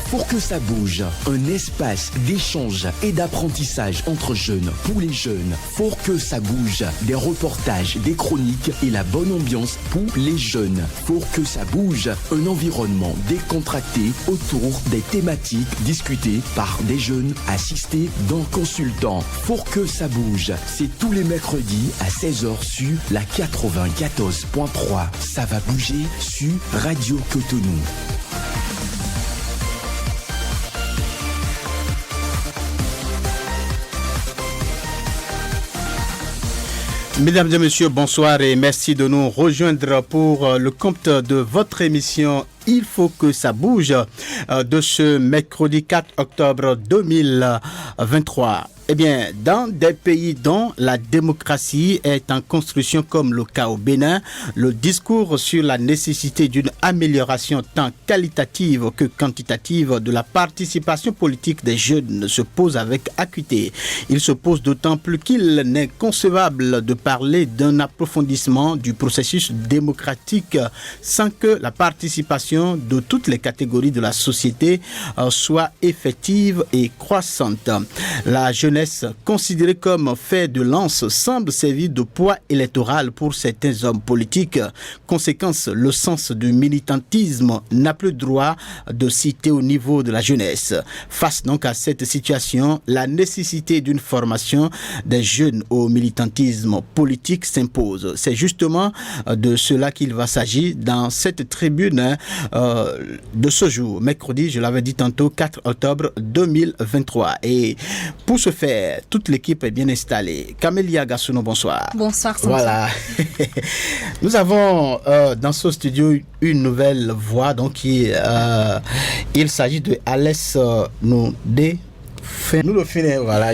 Pour que ça bouge, un espace d'échange et d'apprentissage entre jeunes, pour les jeunes. Pour que ça bouge, des reportages, des chroniques et la bonne ambiance pour les jeunes. Pour que ça bouge, un environnement décontracté autour des thématiques discutées par des jeunes assistés d'un consultant. Pour que ça bouge, c'est tous les mercredis à 16h sur la 94.3. Ça va bouger sur Radio Cotonou. Mesdames et messieurs, bonsoir et merci de nous rejoindre pour le compte de votre émission Il faut que ça bouge de ce mercredi 4 octobre 2023. Eh bien, dans des pays dont la démocratie est en construction comme le cas au Bénin, le discours sur la nécessité d'une amélioration tant qualitative que quantitative de la participation politique des jeunes se pose avec acuité. Il se pose d'autant plus qu'il n'est concevable de parler d'un approfondissement du processus démocratique sans que la participation de toutes les catégories de la société soit effective et croissante. La jeunesse considérée comme fait de lance semble servir de poids électoral pour certains hommes politiques. Conséquence, le sens du militantisme n'a plus droit de citer au niveau de la jeunesse. Face donc à cette situation, la nécessité d'une formation des jeunes au militantisme politique s'impose. C'est justement de cela qu'il va s'agir dans cette tribune de ce jour, mercredi, je l'avais dit tantôt, 4 octobre 2023. Et pour ce faire, toute l'équipe est bien installée. Camélia Gassouno, bonsoir. Bonsoir, Samson. Voilà. Nous avons dans ce studio une nouvelle voix. Donc, il s'agit de Alès Noudé. Nous Dauphiné, voilà.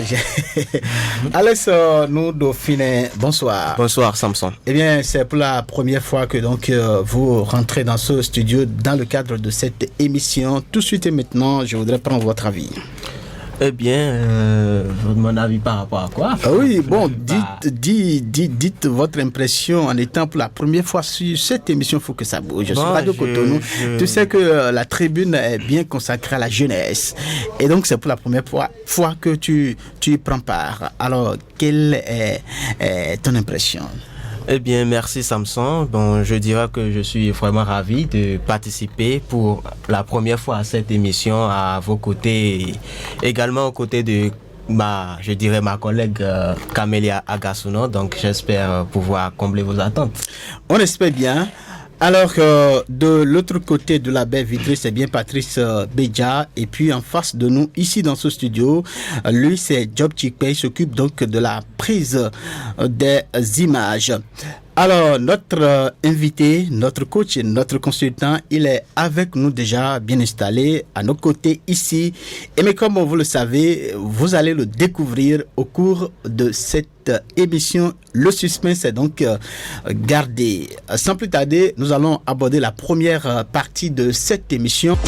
Alès nous Dauphiné, bonsoir. Bonsoir Samson. Eh bien, c'est pour la première fois que donc vous rentrez dans ce studio dans le cadre de cette émission. Tout de suite et maintenant, je voudrais prendre votre avis. Eh bien, mon avis par rapport à quoi? Ah oui, bon, dites votre impression en étant pour la première fois sur cette émission. Il faut que ça bouge. Sur Radio Cotonou, tu sais que la tribune est bien consacrée à la jeunesse. Et donc, c'est pour la première fois que tu y prends part. Alors, quelle est ton impression? Eh bien, merci Samson. Bon, je dirais que je suis vraiment ravi de participer pour la première fois à cette émission à vos côtés, également aux côtés de ma collègue Camélia Agassouno. Donc, j'espère pouvoir combler vos attentes. On espère bien. Alors, de l'autre côté de la baie vitrée, c'est bien Patrice Béja. Et puis, en face de nous, ici dans ce studio, lui, c'est Job Chikpei, il s'occupe donc de la prise des images. Alors, notre invité, notre coach, notre consultant, il est avec nous déjà bien installé à nos côtés ici. Et mais comme vous le savez, vous allez le découvrir au cours de cette émission. Le suspense est donc gardé. Sans plus tarder, nous allons aborder la première partie de cette émission.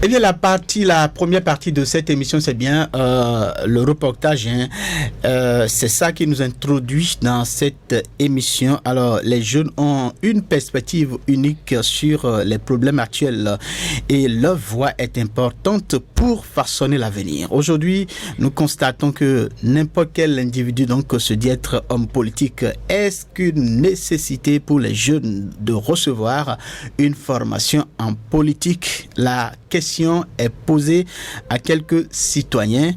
Eh bien, la première partie de cette émission, c'est bien le reportage. C'est ça qui nous introduit dans cette émission. Alors, les jeunes ont une perspective unique sur les problèmes actuels et leur voix est importante pour façonner l'avenir. Aujourd'hui, nous constatons que n'importe quel individu donc se dit être homme politique. Est-ce qu'une nécessité pour les jeunes de recevoir une formation en politique? La question est posée à quelques citoyens.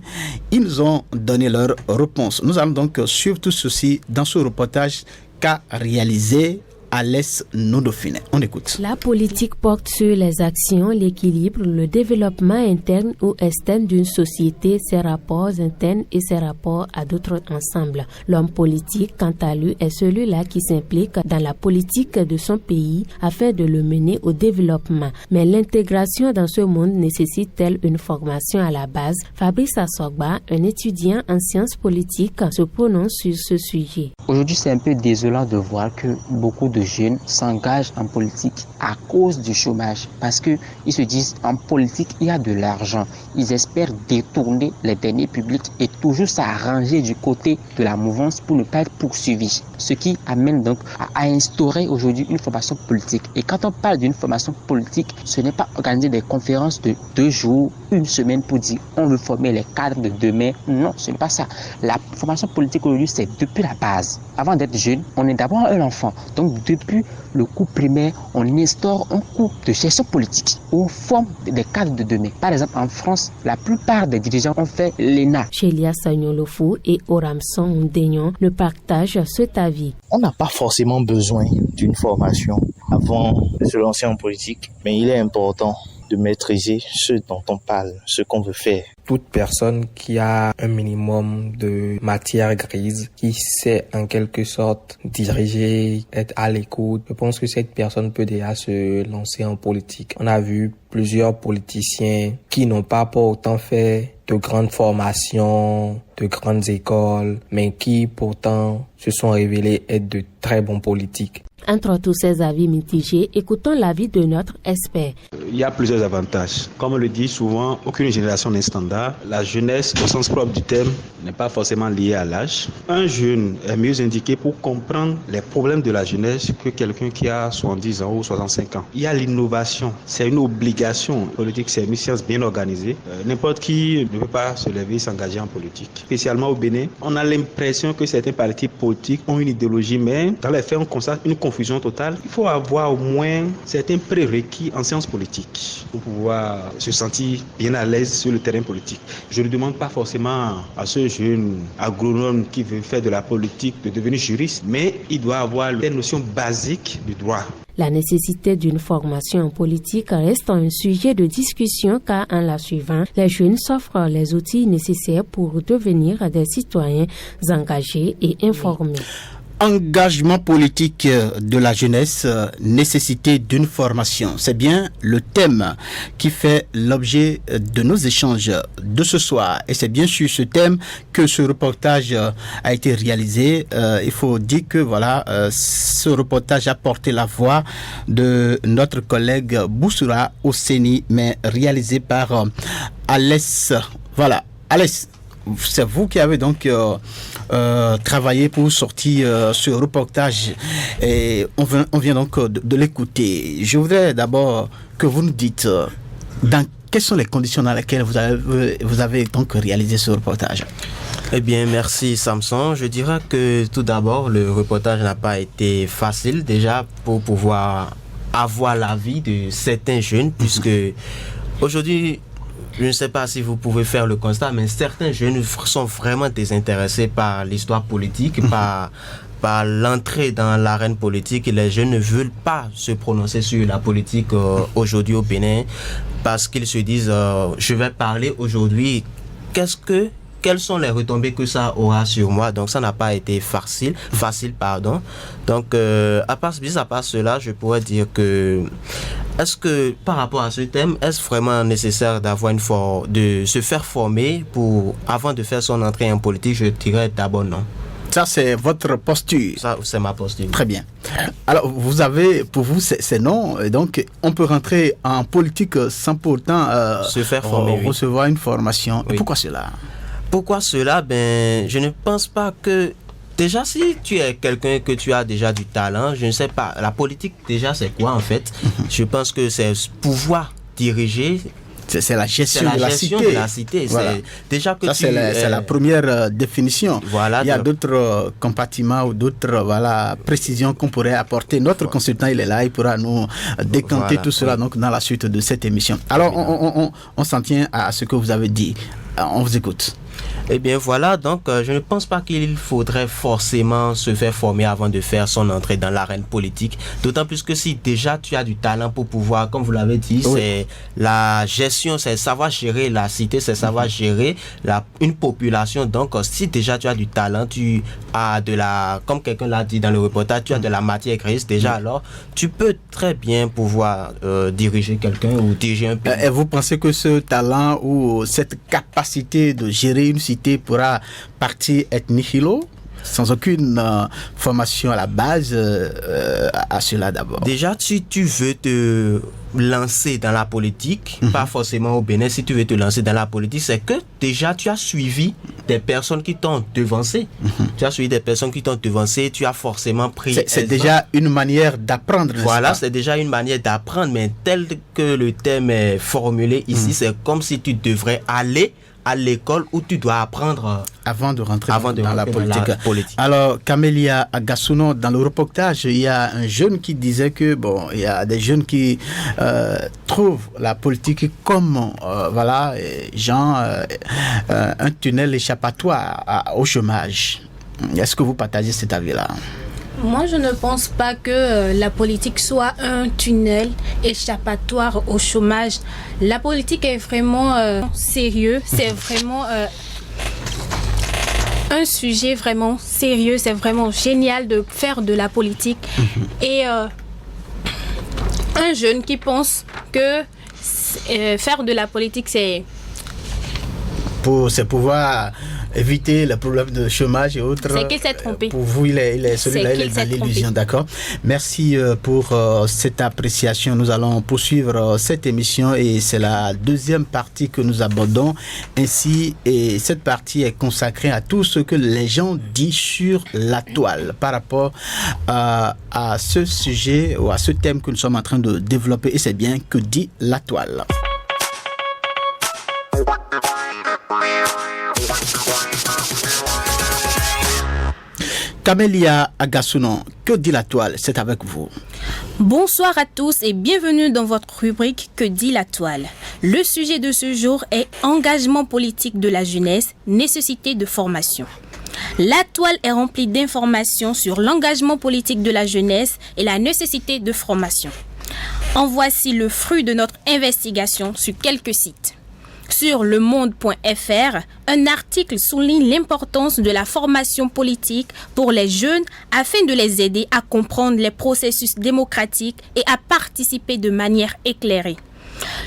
Ils nous ont donné leur réponse. Nous allons donc suivre tout ceci dans ce reportage qu'a réalisé Alès Noudofine. On écoute. La politique porte sur les actions, l'équilibre, le développement interne ou externe d'une société, ses rapports internes et ses rapports à d'autres ensembles. L'homme politique, quant à lui, est celui-là qui s'implique dans la politique de son pays afin de le mener au développement. Mais l'intégration dans ce monde nécessite-t-elle une formation à la base? Fabrice Assogba, un étudiant en sciences politiques, se prononce sur ce sujet. Aujourd'hui, c'est un peu désolant de voir que beaucoup de de jeunes s'engagent en politique à cause du chômage, parce qu'ils se disent en politique il y a de l'argent. Ils espèrent détourner les deniers publics et toujours s'arranger du côté de la mouvance pour ne pas être poursuivis. Ce qui amène donc à instaurer aujourd'hui une formation politique. Et quand on parle d'une formation politique, ce n'est pas organiser des conférences de 2 jours, 1 semaine pour dire on veut former les cadres de demain. Non, ce n'est pas ça. La formation politique aujourd'hui, c'est depuis la base. Avant d'être jeune, on est d'abord un enfant. Donc depuis le cours primaire, on instaure un cours de gestion politique. On forme des cadres de demain. Par exemple, en France, la plupart des dirigeants ont fait l'ENA. Chélia Sagnolofou et Oramson Ndegnon ne partagent cet avis. On n'a pas forcément besoin d'une formation avant de se lancer en politique, mais il est important de maîtriser ce dont on parle, ce qu'on veut faire. Toute personne qui a un minimum de matière grise, qui sait en quelque sorte diriger, être à l'écoute, je pense que cette personne peut déjà se lancer en politique. On a vu plusieurs politiciens qui n'ont pas pour autant fait de grandes formations, de grandes écoles, mais qui pourtant se sont révélés être de très bons politiques. Entre tous ces avis mitigés, écoutons l'avis de notre expert. Il y a plusieurs avantages. Comme on le dit souvent, aucune génération n'est standard. La jeunesse, au sens propre du terme, n'est pas forcément liée à l'âge. Un jeune est mieux indiqué pour comprendre les problèmes de la jeunesse que quelqu'un qui a 70 ans ou 65 ans. Il y a l'innovation. C'est une obligation. La politique, c'est une science bien organisée. N'importe qui ne peut pas se lever et s'engager en politique. Spécialement au Bénin, on a l'impression que certains partis politiques ont une idéologie, mais dans les faits, on constate une confusion totale. Il faut avoir au moins certains prérequis en sciences politiques pour pouvoir se sentir bien à l'aise sur le terrain politique. Je ne demande pas forcément à ce jeune agronome qui veut faire de la politique de devenir juriste, mais il doit avoir les notions basiques du droit. La nécessité d'une formation en politique reste un sujet de discussion car en la suivant, les jeunes s'offrent les outils nécessaires pour devenir des citoyens engagés et informés. Engagement politique de la jeunesse, nécessité d'une formation. C'est bien le thème qui fait l'objet de nos échanges de ce soir. Et c'est bien sur ce thème que ce reportage a été réalisé. Il faut dire que voilà, ce reportage a porté la voix de notre collègue Boussoura Osseni, mais réalisé par Alès. Voilà, Alès. C'est vous qui avez donc travaillé pour sortir ce reportage et on vient donc de l'écouter. Je voudrais d'abord que vous nous dites quelles sont les conditions dans lesquelles vous avez donc réalisé ce reportage. Eh bien, merci Samson. Je dirais que tout d'abord, le reportage n'a pas été facile déjà pour pouvoir avoir l'avis de certains jeunes puisque aujourd'hui, je ne sais pas si vous pouvez faire le constat, mais certains jeunes sont vraiment désintéressés par l'histoire politique, par l'entrée dans l'arène politique. Et les jeunes ne veulent pas se prononcer sur la politique aujourd'hui au Bénin parce qu'ils se disent je vais parler aujourd'hui, quelles sont les retombées que ça aura sur moi. Donc ça n'a pas été facile. Donc à part cela, je pourrais dire que est-ce que par rapport à ce thème, est-ce vraiment nécessaire de se faire former avant de faire son entrée en politique? Je dirais d'abord non. Ça, c'est votre posture. Ça, c'est ma posture. Très bien. Alors, pour vous, c'est non. Donc, on peut rentrer en politique sans pour autant se faire former, recevoir une formation. Oui. Pourquoi cela? Pourquoi cela? Je ne pense pas que... Déjà, si tu es quelqu'un que tu as déjà du talent, je ne sais pas, la politique, déjà, c'est quoi en fait? Je pense que c'est pouvoir diriger... C'est la gestion de la cité. Voilà. C'est déjà que c'est la première définition. Voilà, il y a d'autres compartiments ou d'autres précisions qu'on pourrait apporter. Notre consultant, il est là, il pourra nous décanter tout cela donc, dans la suite de cette émission. Alors, on s'en tient à ce que vous avez dit. On vous écoute. Eh bien voilà, donc je ne pense pas qu'il faudrait forcément se faire former avant de faire son entrée dans l'arène politique. D'autant plus que si déjà tu as du talent pour pouvoir, comme vous l'avez dit, c'est la gestion, c'est savoir gérer la cité, c'est savoir gérer une population. Donc si déjà tu as du talent, tu as comme quelqu'un l'a dit dans le reportage, tu as de la matière grise déjà, alors tu peux très bien pouvoir diriger quelqu'un ou diriger un pays. Et vous pensez que ce talent ou cette capacité de gérer une cité pourra partir être nihilo? sans aucune formation à la base à cela d'abord. Déjà, si tu veux te lancer dans la politique, pas forcément au Bénin, si tu veux te lancer dans la politique, c'est que déjà tu as suivi des personnes qui t'ont devancé. Tu as suivi des personnes qui t'ont devancé, tu as forcément pris... C'est déjà une manière d'apprendre. Voilà, c'est déjà une manière d'apprendre, mais tel que le thème est formulé ici, c'est comme si tu devrais aller à l'école où tu dois apprendre avant de rentrer dans la politique. Alors, Camélia Agassounon, dans le reportage, il y a un jeune qui disait que, il y a des jeunes qui trouvent la politique comme, un tunnel échappatoire au chômage. Est-ce que vous partagez cet avis-là? Moi, je ne pense pas que la politique soit un tunnel échappatoire au chômage. La politique est vraiment sérieux. C'est vraiment un sujet vraiment sérieux. C'est vraiment génial de faire de la politique. Et un jeune qui pense que faire de la politique, c'est pouvoir éviter le problème de chômage et autres. C'est qu'il s'est trompé. Pour vous, celui-là, il est dans l'illusion, d'accord. Merci pour cette appréciation. Nous allons poursuivre cette émission et c'est la deuxième partie que nous abordons ainsi. Et cette partie est consacrée à tout ce que les gens disent sur la toile par rapport à ce sujet ou à ce thème que nous sommes en train de développer. Et c'est bien que dit la toile. Camélia Agassounon, que dit la toile? C'est avec vous. Bonsoir à tous et bienvenue dans votre rubrique Que dit la toile. Le sujet de ce jour est engagement politique de la jeunesse, nécessité de formation. La toile est remplie d'informations sur l'engagement politique de la jeunesse et la nécessité de formation. En voici le fruit de notre investigation sur quelques sites. Sur lemonde.fr, un article souligne l'importance de la formation politique pour les jeunes afin de les aider à comprendre les processus démocratiques et à participer de manière éclairée.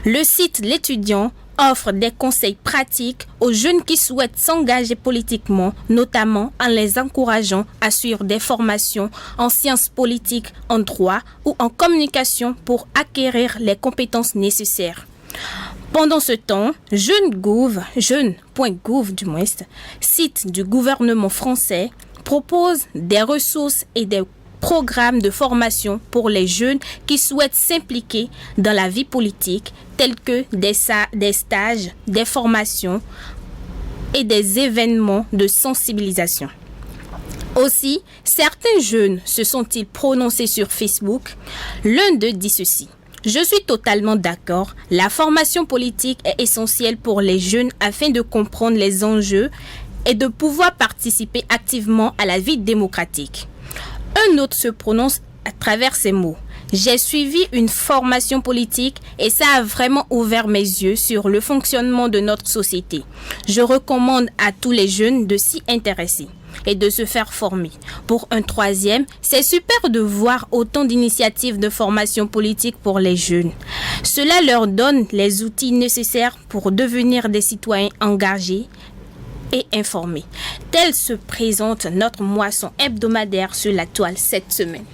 Le site L'étudiant offre des conseils pratiques aux jeunes qui souhaitent s'engager politiquement, notamment en les encourageant à suivre des formations en sciences politiques, en droit ou en communication pour acquérir les compétences nécessaires. Pendant ce temps, jeune.gouv, site du gouvernement français, propose des ressources et des programmes de formation pour les jeunes qui souhaitent s'impliquer dans la vie politique, tels que des stages, des formations et des événements de sensibilisation. Aussi, certains jeunes se sont-ils prononcés sur Facebook. L'un d'eux dit ceci. Je suis totalement d'accord. La formation politique est essentielle pour les jeunes afin de comprendre les enjeux et de pouvoir participer activement à la vie démocratique. Un autre se prononce à travers ces mots. J'ai suivi une formation politique et ça a vraiment ouvert mes yeux sur le fonctionnement de notre société. Je recommande à tous les jeunes de s'y intéresser et de se faire former. Pour un troisième, c'est super de voir autant d'initiatives de formation politique pour les jeunes. Cela leur donne les outils nécessaires pour devenir des citoyens engagés et informés. Tel se présente notre moisson hebdomadaire sur la toile cette semaine.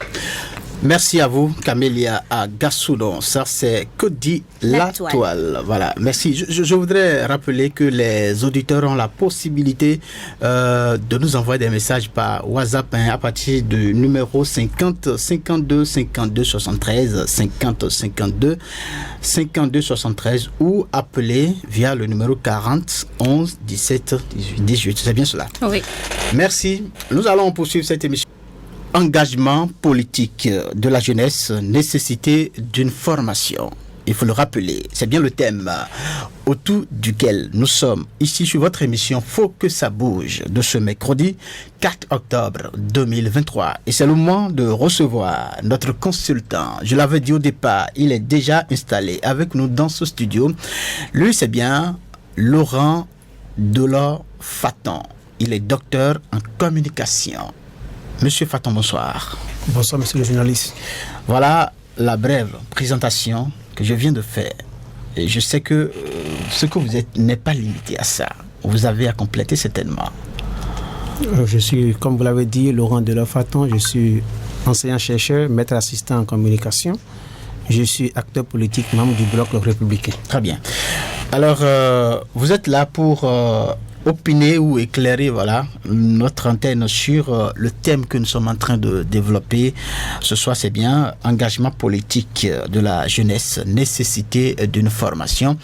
Merci à vous, Camélia Agassounon. Ça, c'est Que dit la toile. Voilà, merci. Je voudrais rappeler que les auditeurs ont la possibilité de nous envoyer des messages par WhatsApp à partir du numéro 50 52 52 73 50 52 52 73 ou appeler via le numéro 40 11 17 18. C'est bien cela? Oui. Merci. Nous allons poursuivre cette émission. Engagement politique de la jeunesse, nécessité d'une formation. Il faut le rappeler, c'est bien le thème autour duquel nous sommes ici sur votre émission Faut que ça bouge de ce mercredi 4 octobre 2023. Et c'est le moment de recevoir notre consultant. Je l'avais dit au départ, il est déjà installé avec nous dans ce studio. Lui, c'est bien Laurent Delors Faton. Il est docteur en communication. Monsieur Faton, bonsoir. Bonsoir, monsieur le journaliste. Voilà la brève présentation que je viens de faire. Et je sais que ce que vous êtes n'est pas limité à ça. Vous avez à compléter certainement. Je suis, comme vous l'avez dit, Laurent Delors-Faton. Je suis enseignant-chercheur, maître assistant en communication. Je suis acteur politique, membre du Bloc républicain. Très bien. Alors, vous êtes là pour opiner ou éclairer notre antenne sur le thème que nous sommes en train de développer. Ce soir, c'est bien engagement politique de la jeunesse, nécessité d'une formation.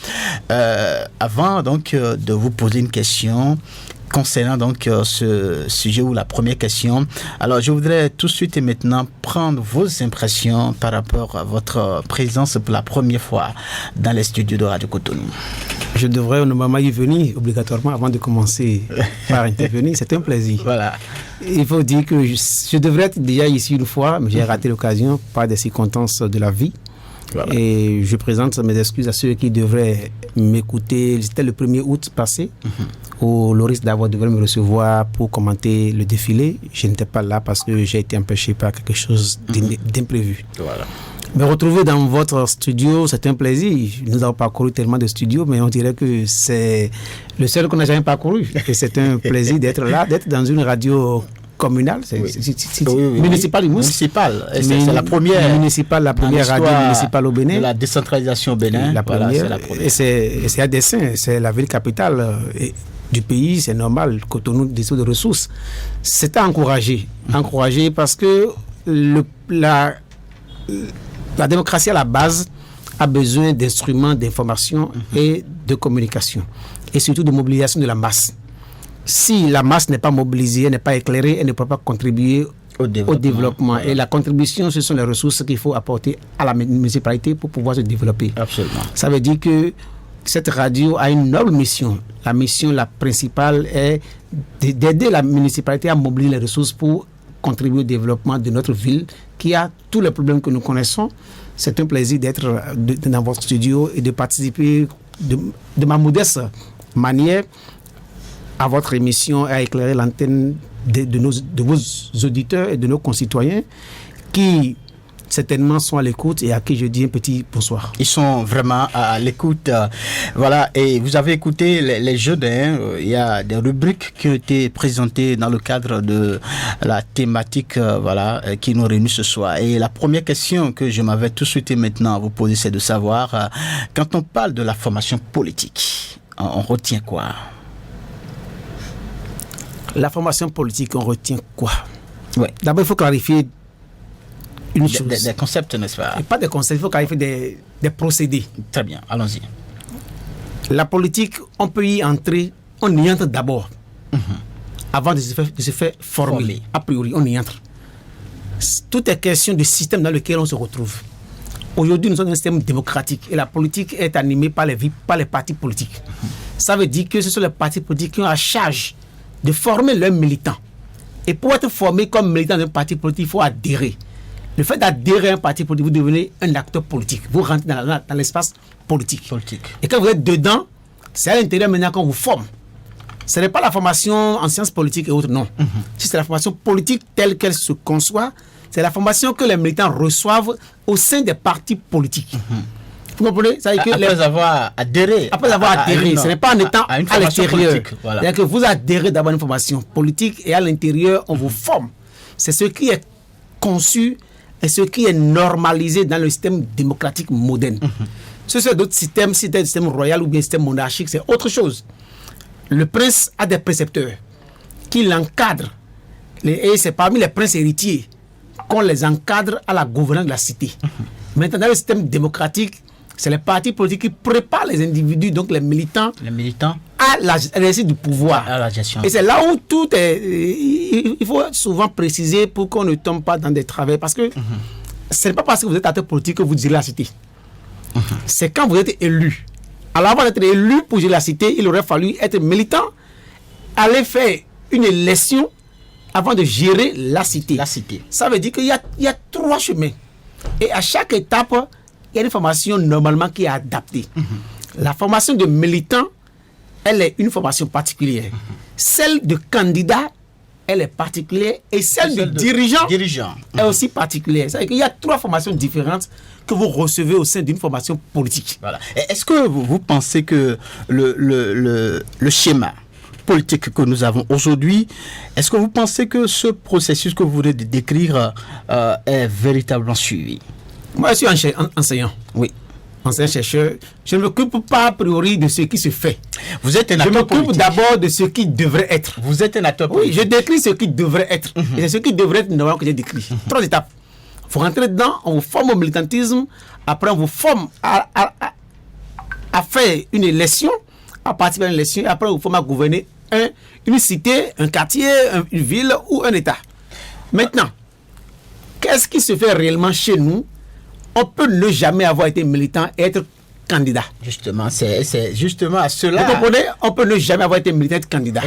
Avant donc de vous poser une question concernant donc ce sujet ou la première question, alors je voudrais tout de suite et maintenant prendre vos impressions par rapport à votre présence pour la première fois dans les studios de Radio Cotonou. Je devrais normalement y venir obligatoirement avant de commencer par intervenir. C'est un plaisir. Voilà. Il faut dire que je devrais être déjà ici une fois, mais j'ai raté l'occasion par des circonstances de la vie. Voilà. Et je présente mes excuses à ceux qui devraient m'écouter. C'était le 1er août passé, où Loris Davos devrait me recevoir pour commenter le défilé. Je n'étais pas là parce que j'ai été empêché par quelque chose d'imprévu. Voilà. Me retrouver dans votre studio, c'est un plaisir. Nous avons parcouru tellement de studios, mais on dirait que c'est le seul qu'on n'a jamais parcouru. Et c'est un plaisir d'être là, d'être dans une radio communale, municipale du municipale. C'est la première municipale, la première radio municipale au Bénin. De la décentralisation au Bénin. La première. Et c'est à dessein, c'est la ville capitale du pays, c'est normal. Cotonou dispose de ressources. C'est à encourager parce que la démocratie à la base a besoin d'instruments d'information et de communication, et surtout de mobilisation de la masse. Si la masse n'est pas mobilisée, elle n'est pas éclairée, elle ne peut pas contribuer au développement. Voilà. Et la contribution, ce sont les ressources qu'il faut apporter à la municipalité pour pouvoir se développer. Absolument. Ça veut dire que cette radio a une noble mission. La mission la principale est d'aider la municipalité à mobiliser les ressources pour contribuer au développement de notre ville qui a tous les problèmes que nous connaissons. C'est un plaisir d'être dans votre studio et de participer de ma modeste manière à votre émission et à éclairer l'antenne de vos auditeurs et de nos concitoyens qui certainement sont à l'écoute et à qui je dis un petit bonsoir. Ils sont vraiment à l'écoute. Voilà, et vous avez écouté les jeux il y a des rubriques qui ont été présentées dans le cadre de la thématique qui nous réunit ce soir. Et la première question que je m'avais tout de suite maintenant à vous poser, c'est de savoir, quand on parle de la formation politique, on retient quoi? La formation politique, on retient quoi? Ouais. D'abord, il faut clarifier une chose. Des concepts, n'est-ce pas? Et pas des concepts, il faut clarifier des procédés. Très bien, allons-y. La politique, on peut y entrer, on y entre d'abord. Avant de se faire former. A priori, on y entre. Tout est question du système dans lequel on se retrouve. Aujourd'hui, nous sommes dans un système démocratique et la politique est animée par les partis politiques. Ça veut dire que ce sont les partis politiques qui ont la charge de former leurs militants. Et pour être formé comme militant d'un parti politique, il faut adhérer. Le fait d'adhérer à un parti politique, vous devenez un acteur politique. Vous rentrez dans l'espace politique. Et quand vous êtes dedans, c'est à l'intérieur maintenant qu'on vous forme. Ce n'est pas la formation en sciences politiques et autres, non. Si c'est la formation politique telle qu'elle se conçoit, c'est la formation que les militants reçoivent au sein des partis politiques. Vous comprenez? Après avoir adhéré. Ce n'est pas en étant à l'extérieur. Voilà. C'est-à-dire que vous adhérez d'abord à une formation politique et à l'intérieur, on vous forme. C'est ce qui est conçu et ce qui est normalisé dans le système démocratique moderne. Ce sont d'autres systèmes, si c'est un système royal ou bien un système monarchique, c'est autre chose. Le prince a des précepteurs qui l'encadrent. Et c'est parmi les princes héritiers qu'on les encadre à la gouvernance de la cité. Maintenant, dans le système démocratique, c'est les partis politiques qui préparent les individus, donc les militants à l'exercice du pouvoir. À la gestion. Et c'est là où tout est... Il faut souvent préciser pour qu'on ne tombe pas dans des travers. Parce que ce n'est pas parce que vous êtes acteur politique que vous dirigez la cité. C'est quand vous êtes élu. Alors avant d'être élu pour gérer la cité, il aurait fallu être militant, aller faire une élection avant de gérer la cité. Ça veut dire qu'il y a 3 chemins. Et à chaque étape, il y a une formation normalement qui est adaptée. La formation de militant, elle est une formation particulière. Celle de candidat, elle est particulière. Et celle de dirigeant est aussi particulière. C'est-à-dire qu'il y a 3 formations différentes que vous recevez au sein d'une formation politique. Voilà. Est-ce que vous pensez que le schéma politique que nous avons aujourd'hui, est-ce que vous pensez que ce processus que vous venez de décrire est véritablement suivi? Moi, je suis enseignant. Oui. Enseignant-chercheur. Je ne m'occupe pas a priori de ce qui se fait. Vous êtes un acteur politique. Je m'occupe d'abord de ce qui devrait être. Vous êtes un acteur politique. Oui, je décris ce qui devrait être. Et c'est ce qui devrait être normalement que j'ai décrit. 3 étapes. Il faut rentrer dedans, on vous forme au militantisme, après on vous forme à faire une élection, à participer à une élection, et après on vous forme à gouverner une cité, un quartier, une ville ou un État. Maintenant, qu'est-ce qui se fait réellement chez nous? On peut ne jamais avoir été militant et être candidat. Justement, c'est justement à cela. Vous comprenez? On peut ne jamais avoir été militant et être candidat.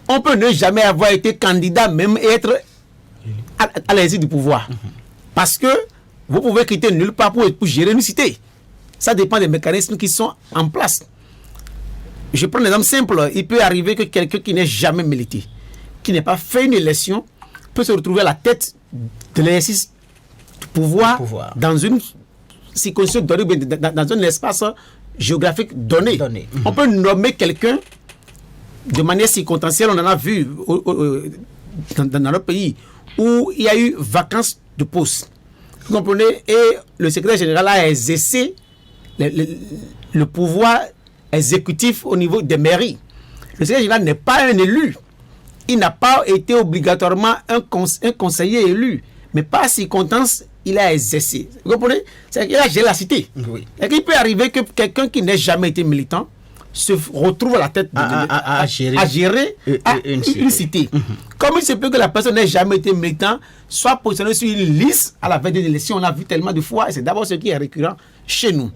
On peut ne jamais avoir été candidat même et être à l'exil du pouvoir. Parce que vous pouvez quitter nulle part pour gérer une cité. Ça dépend des mécanismes qui sont en place. Je prends un exemple simple. Il peut arriver que quelqu'un qui n'ait jamais milité, qui n'ait pas fait une élection, peut se retrouver à la tête de l'exercice du pouvoir dans une circonscription donnée, dans un espace géographique donné. On peut nommer quelqu'un de manière circonstancielle. On en a vu dans notre pays où il y a eu vacances de poste. Vous comprenez? Et le secrétaire général a exercé le pouvoir exécutif au niveau des mairies. Le secrétaire général n'est pas un élu. Il n'a pas été obligatoirement un conseiller élu. Mais par circonstance, il a exercé. Vous comprenez? C'est-à-dire qu'il a géré la cité. Oui. Et qu'il peut arriver que quelqu'un qui n'a jamais été militant se retrouve à la tête à gérer une cité. Comme il se peut que la personne n'ait jamais été militant, soit positionnée sur une liste à la veille d'une élection. On a vu tellement de fois, et c'est d'abord ce qui est récurrent chez nous.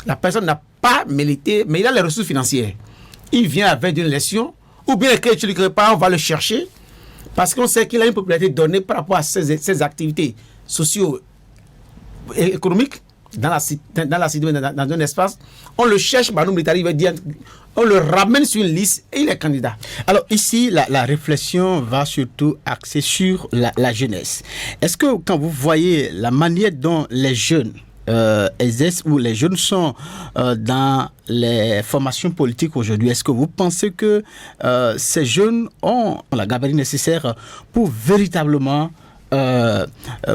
La personne n'a pas milité, mais il a les ressources financières. Il vient à la veille d'une élection, ou bien que tu ne le crées pas, on va le chercher, parce qu'on sait qu'il a une popularité donnée par rapport à ses activités socio-économiques dans la cité, dans un espace. On le cherche, on le ramène sur une liste et il est candidat. Alors ici, la réflexion va surtout axer sur la jeunesse. Est-ce que quand vous voyez la manière dont les jeunes exercent ou les jeunes sont dans les formations politiques aujourd'hui, est-ce que vous pensez que ces jeunes ont la gabarit nécessaire pour véritablement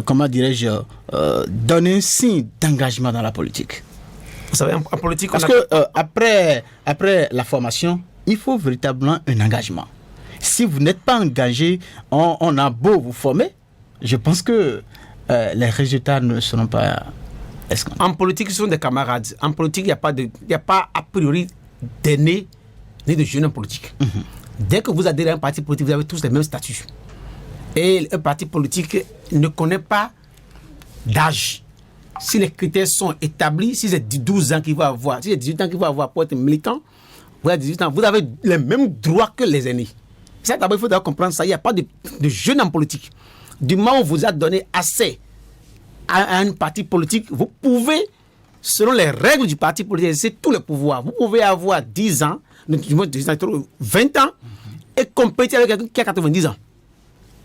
comment dirais-je, donner un signe d'engagement dans la politique? Vous savez, en politique, parce que après la formation, il faut véritablement un engagement. Si vous n'êtes pas engagé, on a beau vous former, je pense que les résultats ne seront pas escomptés. En politique, ce sont des camarades. En politique, il n'y a pas a priori d'aînés ni de jeunes en politique. Dès que vous adhérez à un parti politique, vous avez tous les mêmes statuts. Et un parti politique ne connaît pas d'âge. Si les critères sont établis, si c'est 12 ans qu'il va avoir, si c'est 18 ans qu'il va avoir pour être militant, vous avez 18 ans, vous avez les mêmes droits que les aînés. Ça, d'abord, il faut d'abord comprendre ça. Il n'y a pas de jeunes en politique. Du moment où on vous a donné assez à un parti politique, vous pouvez, selon les règles du parti politique, exercer tous les pouvoirs. Vous pouvez avoir 10 ans, 20 ans, et compétir avec quelqu'un qui a 90 ans.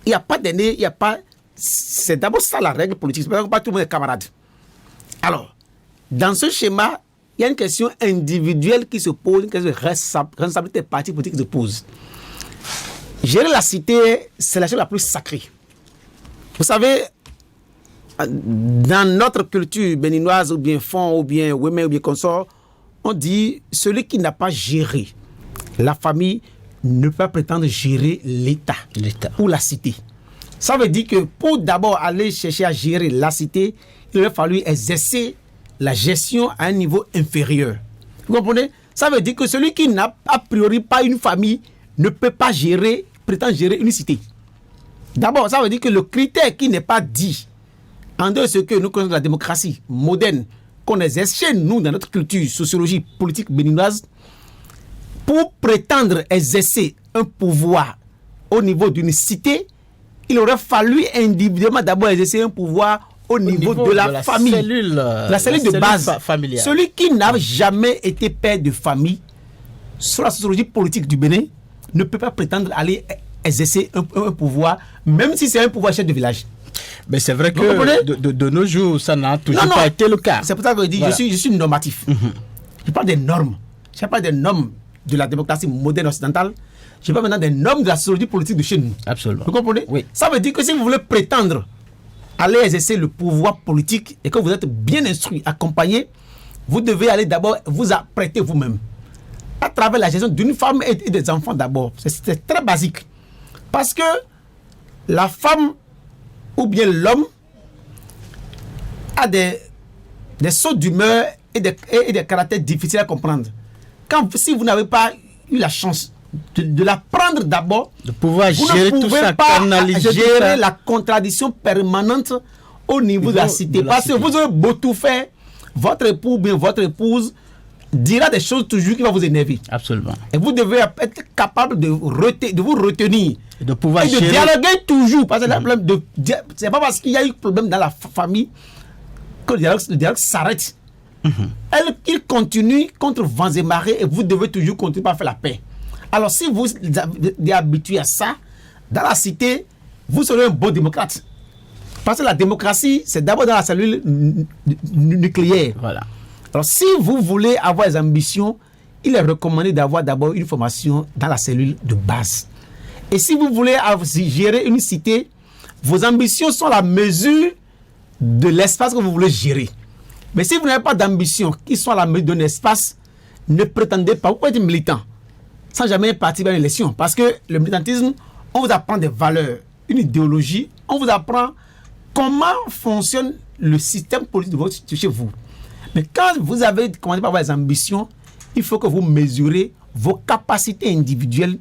Il n'y a pas d'aîné, il n'y a pas... C'est d'abord ça la règle politique. C'est pas tout le monde est camarade. Alors, dans ce schéma, il y a une question individuelle qui se pose, une question de responsabilité des partis politiques qui se pose. Gérer la cité, c'est la chose la plus sacrée. Vous savez, dans notre culture béninoise, ou bien fond, ou bien women, ou bien consort, on dit celui qui n'a pas géré la famille ne peut pas prétendre gérer l'État ou la cité. Ça veut dire que pour d'abord aller chercher à gérer la cité, il aurait fallu exercer la gestion à un niveau inférieur. Vous comprenez? Ça veut dire que celui qui n'a a priori pas une famille ne peut pas prétendre gérer une cité. D'abord, ça veut dire que le critère qui n'est pas dit, en dehors de ce que nous connaissons de la démocratie moderne, qu'on exerce chez nous dans notre culture, sociologie, politique béninoise, pour prétendre exercer un pouvoir au niveau d'une cité, il aurait fallu individuellement d'abord exercer un pouvoir au niveau de la famille. La cellule de base familiale. Celui qui n'a jamais été père de famille, sur la sociologie politique du Bénin, ne peut pas prétendre aller exercer un pouvoir, même si c'est un pouvoir chef de village. Mais c'est vrai que de nos jours, ça n'a toujours pas été le cas. C'est pour ça que je dis, je suis normatif. Je parle des normes. Je parle des normes de la démocratie moderne occidentale. Je parle maintenant des normes de la sociologie politique de chez nous. Absolument. Vous comprenez? Oui. Ça veut dire que si vous voulez prétendre aller exercer le pouvoir politique et que vous êtes bien instruit, accompagné, vous devez aller d'abord vous apprêter vous-même à travers la gestion d'une femme et des enfants d'abord. C'est très basique. Parce que la femme ou bien l'homme a des sauts d'humeur et des caractères difficiles à comprendre. Si vous n'avez pas eu la chance de l'apprendre d'abord, de pouvoir vous gérer ne tout pouvez ça, pas canaliser gérer la contradiction permanente au niveau de la cité. Parce que vous aurez beau tout faire, votre époux ou bien votre épouse dira des choses toujours qui vont vous énerver. Absolument. Et vous devez être capable de vous retenir. De pouvoir et de gérer. dialoguer toujours. Parce que c'est pas parce qu'il y a eu problème dans la famille que le dialogue s'arrête. Il continue contre vents et marées et vous devez toujours continuer à faire la paix. Alors si vous êtes habitué à ça, dans la cité, vous serez un bon démocrate. Parce que la démocratie, c'est d'abord dans la cellule nucléaire. Voilà. Alors si vous voulez avoir des ambitions, il est recommandé d'avoir d'abord une formation dans la cellule de base. Et si vous voulez gérer une cité, vos ambitions sont la mesure de l'espace que vous voulez gérer. Mais si vous n'avez pas d'ambition qui soit à la mesure d'un espace, ne prétendez pas. Vous pouvez être militant sans jamais participer à l'élection. Parce que le militantisme, on vous apprend des valeurs, une idéologie, on vous apprend comment fonctionne le système politique de chez vous. Mais quand vous avez commencé par avoir des ambitions, il faut que vous mesurez vos capacités individuelles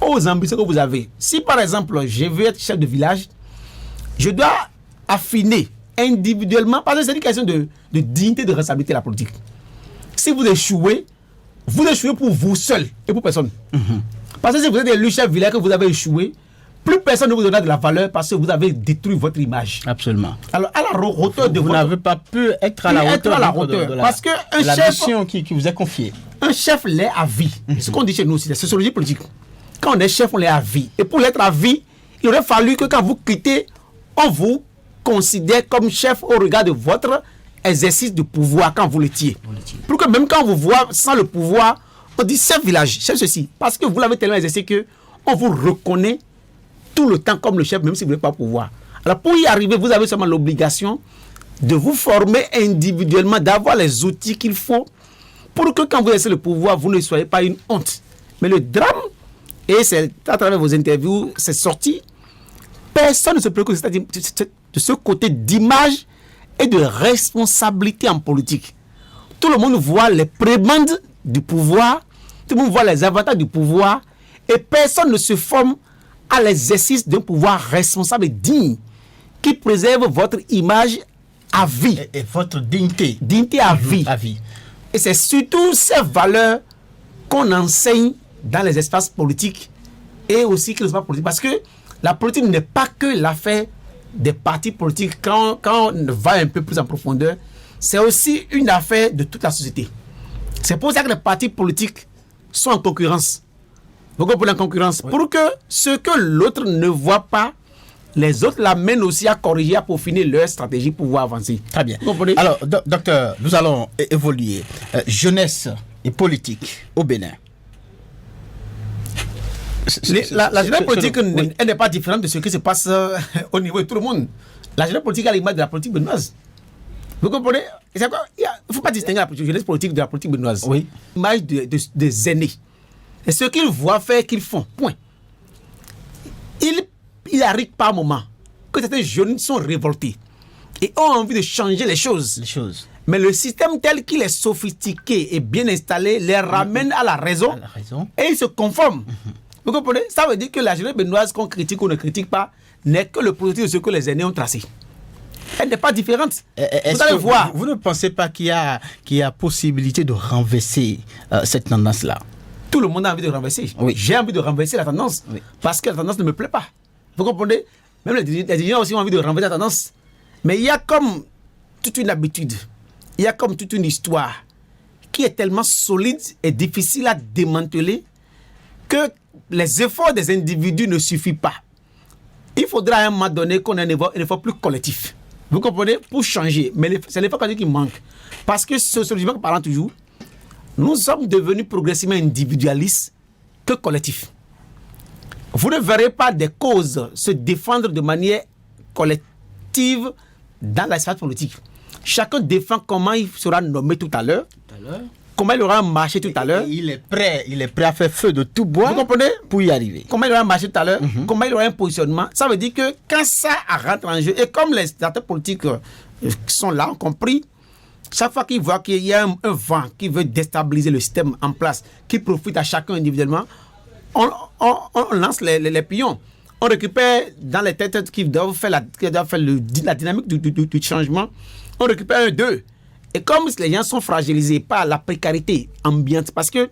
aux ambitions que vous avez. Si par exemple, je veux être chef de village, je dois affiner individuellement, parce que c'est une question de dignité, de responsabilité de la politique. Si vous échouez pour vous seul et pour personne. Parce que si vous êtes élu chef de village que vous avez échoué, plus personne ne vous donnera de la valeur parce que vous avez détruit votre image. Absolument. Alors, à la hauteur de vous n'avez pas pu être à la hauteur, de parce que la mission qui vous est confiée. Un chef l'est à vie. Ce qu'on dit chez nous aussi, c'est la sociologie politique. Quand on est chef, on l'est à vie. Et pour l'être à vie, il aurait fallu que quand vous quittez, on vous considère comme chef au regard de votre exercice de pouvoir quand vous l'étiez. Pour que même quand on vous voit sans le pouvoir, on dit chef village, chef ceci. Parce que vous l'avez tellement exercé qu'on vous reconnaît tout le temps comme le chef, même si vous n'avez pas pouvoir. Alors pour y arriver, vous avez seulement l'obligation de vous former individuellement, d'avoir les outils qu'il faut pour que quand vous exercez le pouvoir, vous ne soyez pas une honte. Mais le drame, et c'est à travers vos interviews, c'est sorti, personne ne se préoccupe de ce côté d'image et de responsabilité en politique. Tout le monde voit les prébendes du pouvoir, tout le monde voit les avantages du pouvoir, et personne ne se forme à l'exercice d'un pouvoir responsable et digne qui préserve votre image à vie. Et votre dignité. Dignité à vie. À vie. Et c'est surtout ces valeurs qu'on enseigne dans les espaces politiques et aussi que les espaces politiques. Parce que la politique n'est pas que l'affaire des partis politiques. Quand on va un peu plus en profondeur, c'est aussi une affaire de toute la société. C'est pour ça que les partis politiques sont en concurrence. Pourquoi pour la concurrence? Pour que ce que l'autre ne voit pas, les autres l'amènent aussi à corriger, à peaufiner leur stratégie pour pouvoir avancer. Très bien. Alors, docteur, nous allons évoluer. Jeunesse et politique au Bénin. La jeunesse politique, elle n'est pas différente de ce qui se passe au niveau de tout le monde. La jeunesse politique a l'image de la politique béninoise. Vous comprenez? Il ne faut pas distinguer la jeunesse politique de la politique béninoise. Oui. L'image des aînés. Et ce qu'ils voient faire, qu'ils font. Point. Il arrive par moment que certains jeunes sont révoltés et ont envie de changer les choses. Mais le système tel qu'il est sophistiqué et bien installé les ramène à la raison. Et ils se conforment. Vous comprenez? Ça veut dire que la jeunesse béninoise qu'on critique ou ne critique pas n'est que le produit de ce que les aînés ont tracé. Elle n'est pas différente. Vous allez voir. Vous ne pensez pas qu'il y a possibilité de renverser cette tendance-là? Tout le monde a envie de renverser. Oui. J'ai envie de renverser la tendance parce que la tendance ne me plaît pas. Vous comprenez? Même les dirigeants aussi ont envie de renverser la tendance. Mais il y a comme toute une habitude, il y a comme toute une histoire qui est tellement solide et difficile à démanteler que les efforts des individus ne suffisent pas. Il faudra à un moment donné qu'on ait un effort plus collectif. Vous comprenez? Pour changer. Mais c'est l'effort collectif qui manque. Parce que sociologiquement parlant toujours, nous sommes devenus progressivement individualistes que collectif. Vous ne verrez pas des causes se défendre de manière collective dans l'espace politique. Chacun défend comment il sera nommé tout à l'heure, comment il aura marché tout à l'heure. Il est prêt à faire feu de tout bois. Vous comprenez? Pour y arriver. Comment il aura marché tout à l'heure, comment il aura un positionnement. Ça veut dire que quand ça rentre en jeu, et comme les acteurs politiques qui sont là ont compris, chaque fois qu'ils voient qu'il y a un vent qui veut déstabiliser le système en place, qui profite à chacun individuellement, on lance les pions. On récupère dans les têtes qui doivent faire la dynamique du changement, on récupère un d'eux. Et comme les gens sont fragilisés par la précarité ambiante, parce que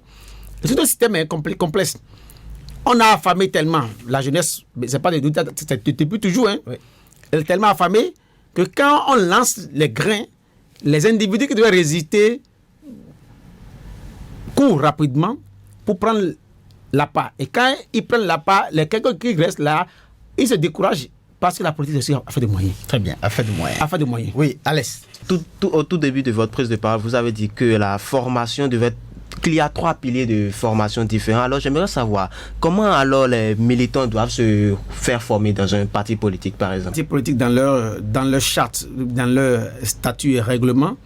tout le système est complexe, on a affamé tellement la jeunesse, c'est pas des doutes, c'est depuis toujours, hein. Oui. Elle est tellement affamée que quand on lance les grains, les individus qui doivent résister courent rapidement pour prendre l'appât. Et quand ils prennent l'appât, les quelques qui restent là, ils se découragent parce que la politique aussi a fait des moyens. Très bien, a fait des moyens. A fait des moyens. Oui, Alès. Au tout début de votre prise de parole, vous avez dit que la formation qu'il y a 3 piliers de formation différents. Alors j'aimerais savoir comment alors les militants doivent se faire former dans un parti politique, par exemple. Les partis politiques dans leur charte, dans leur statut et règlement,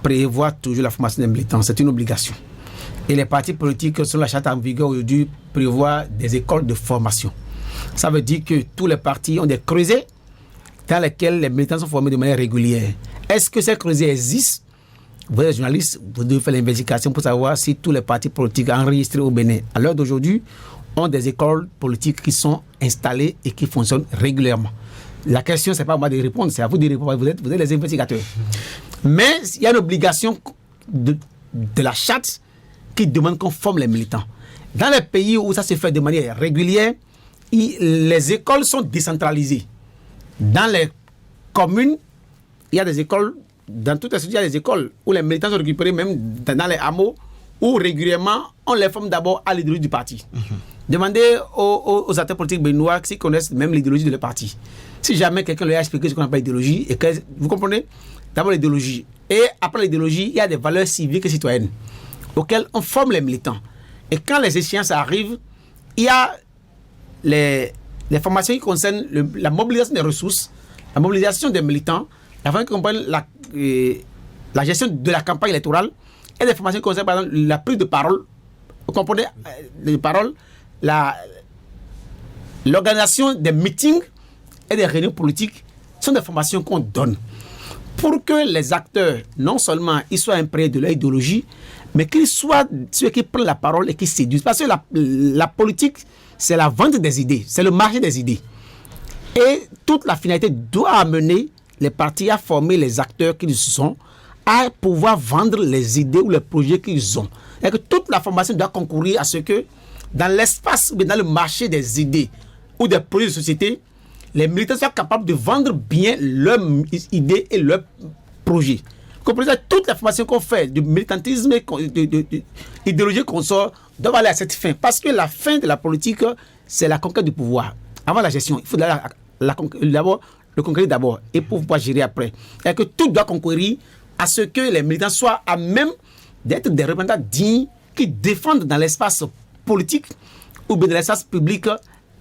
prévoient toujours la formation des militants. C'est une obligation. Et les partis politiques, sur la charte en vigueur aujourd'hui, prévoient des écoles de formation. Ça veut dire que tous les partis ont des creusets dans lesquels les militants sont formés de manière régulière. Est-ce que ces creusets existent? Vous êtes journaliste, vous devez faire l'investigation pour savoir si tous les partis politiques enregistrés au Bénin, à l'heure d'aujourd'hui, ont des écoles politiques qui sont installées et qui fonctionnent régulièrement. La question, ce n'est pas à moi de répondre, c'est à vous de répondre. Vous êtes les investigateurs. Mais il y a une obligation de la charte qui demande qu'on forme les militants. Dans les pays où ça se fait de manière régulière, les écoles sont décentralisées. Dans les communes, il y a des écoles, dans toutes les sociétés, il y a des écoles où les militants sont récupérés même dans les hameaux, où régulièrement, on les forme d'abord à l'idéologie du parti. Demandez aux acteurs politiques béninois s'ils connaissent même l'idéologie de leur parti. Si jamais quelqu'un leur a expliqué ce qu'on appelle idéologie, et que, vous comprenez, d'abord l'idéologie. Et après l'idéologie, il y a des valeurs civiques et citoyennes auxquelles on forme les militants. Et quand les échéances arrivent, il y a les formations qui concernent la mobilisation des ressources, la mobilisation des militants, la formation qui concerne la gestion de la campagne électorale, et des formations qui concernent par exemple la prise de parole, vous comprenez, les paroles, l'organisation des meetings et des réunions politiques sont des formations qu'on donne pour que les acteurs, non seulement ils soient imprégnés de leur idéologie, mais qu'ils soient ceux qui prennent la parole et qui séduisent. Parce que la politique, c'est la vente des idées, c'est le marché des idées. Et toute la finalité doit amener les partis à former les acteurs qu'ils sont, à pouvoir vendre les idées ou les projets qu'ils ont. Et que toute la formation doit concourir à ce que, dans l'espace ou dans le marché des idées ou des projets de société, les militants soient capables de vendre bien leurs idées et leurs projets. Vous comprenez, toute la formation qu'on fait du militantisme et d'idéologie qu'on sort doit aller à cette fin. Parce que la fin de la politique, c'est la conquête du pouvoir. Avant la gestion, il faut d'abord le conquérir d'abord et pour pouvoir gérer après. Et que tout doit concourir à ce que les militants soient à même d'être des représentants dignes qui défendent dans l'espace politique ou dans l'espace public